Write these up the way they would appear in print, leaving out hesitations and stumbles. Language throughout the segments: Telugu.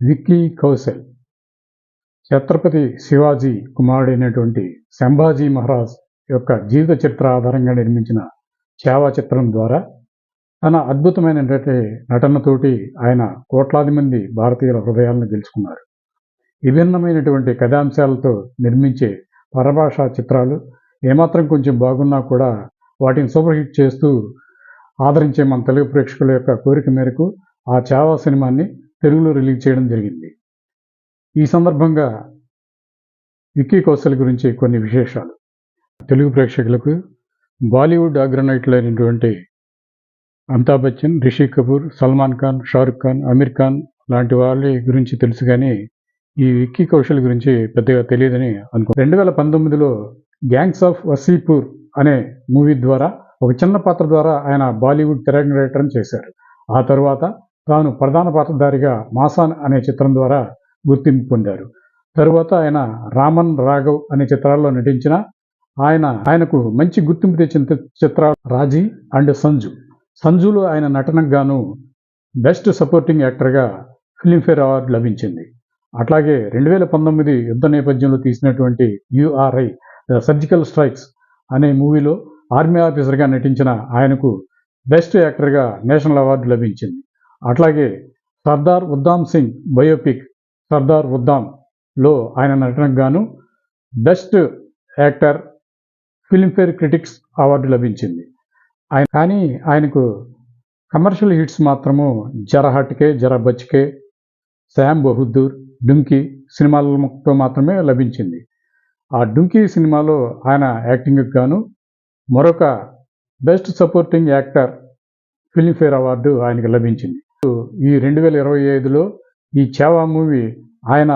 విక్కీ కౌశల్ ఛత్రపతి శివాజీ కుమారుడైనటువంటి సంభాజీ మహారాజ్ యొక్క జీవిత చరిత్ర ఆధారంగా నిర్మించిన ఛావా చిత్రం ద్వారా తన అద్భుతమైన నటనతోటి ఆయన కోట్లాది మంది భారతీయుల హృదయాలను గెలుచుకున్నారు. విభిన్నమైనటువంటి కథాంశాలతో నిర్మించే పరభాషా చిత్రాలు ఏమాత్రం కొంచెం బాగున్నా కూడా వాటిని సూపర్ హిట్ చేస్తూ ఆదరించే మన తెలుగు ప్రేక్షకుల యొక్క కోరిక మేరకు ఆ ఛావా సినిమాని తెలుగులో రిలీజ్ చేయడం జరిగింది. ఈ సందర్భంగా విక్కీ కౌశల్ గురించి కొన్ని విశేషాలు. తెలుగు ప్రేక్షకులకు బాలీవుడ్ అగ్రనైట్లైనటువంటి అమితాబ్ బచ్చన్, రిషి కపూర్, సల్మాన్ ఖాన్, షారుఖ్ ఖాన్, అమీర్ ఖాన్ లాంటి వాళ్ళ గురించి తెలుసు, కానీ ఈ విక్కీ కౌశల్ గురించి పెద్దగా తెలియదని అనుకో. 2019లో గ్యాంగ్స్ ఆఫ్ వసీపూర్ అనే మూవీ ద్వారా ఒక చిన్న పాత్ర ద్వారా ఆయన బాలీవుడ్ తెరంగేట్రం చేశారు. ఆ తర్వాత తాను ప్రధాన పాత్రధారిగా మాసాన్ అనే చిత్రం ద్వారా గుర్తింపు పొందారు. తరువాత ఆయన రామన్, రాఘవ్ అనే చిత్రాల్లో నటించిన ఆయనకు మంచి గుర్తింపు తెచ్చిన చిత్రాలు రాజీ అండ్ సంజు. సంజులో ఆయన నటనకు గాను బెస్ట్ సపోర్టింగ్ యాక్టర్గా ఫిల్మ్ఫేర్ అవార్డు లభించింది. అట్లాగే 2019 యుద్ధ నేపథ్యంలో తీసినటువంటి URI ద సర్జికల్ స్ట్రైక్స్ అనే మూవీలో ఆర్మీ ఆఫీసర్గా నటించిన ఆయనకు బెస్ట్ యాక్టర్గా నేషనల్ అవార్డు లభించింది. అట్లాగే సర్దార్ ఉద్దామ్ సింగ్ బయోపిక్ సర్దార్ ఉద్దాంలో ఆయన నటనకు గాను best actor Filmfare critics award లభించింది. కానీ ఆయనకు కమర్షియల్ హిట్స్ మాత్రము జరా హట్కే, జరా బచ్కే, శామ్ బహదూర్, డుంకీ సినిమాలతో మాత్రమే లభించింది. ఆ డుంకీ సినిమాలో ఆయన యాక్టింగ్కి గాను మరొక best supporting actor Filmfare award ఆయనకు లభించింది. ఈ 2025లో ఈ ఛావా మూవీ ఆయన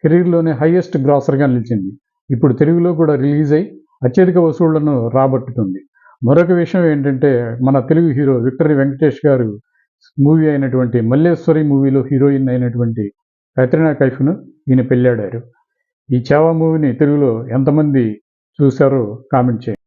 కెరీర్లోనే హైయెస్ట్ గ్రాసర్గా నిలిచింది. ఇప్పుడు తెలుగులో కూడా రిలీజ్ అయి అత్యధిక వసూళ్లను రాబట్టుతుంది. మరొక విషయం ఏంటంటే, మన తెలుగు హీరో విక్టరీ వెంకటేష్ గారు మూవీ అయినటువంటి మల్లేశ్వరి మూవీలో హీరోయిన్ అయినటువంటి కత్రినా కైఫ్ను ఈయన పెళ్ళాడారు. ఈ ఛావా మూవీని తెలుగులో ఎంతమంది చూశారో కామెంట్ చేయండి.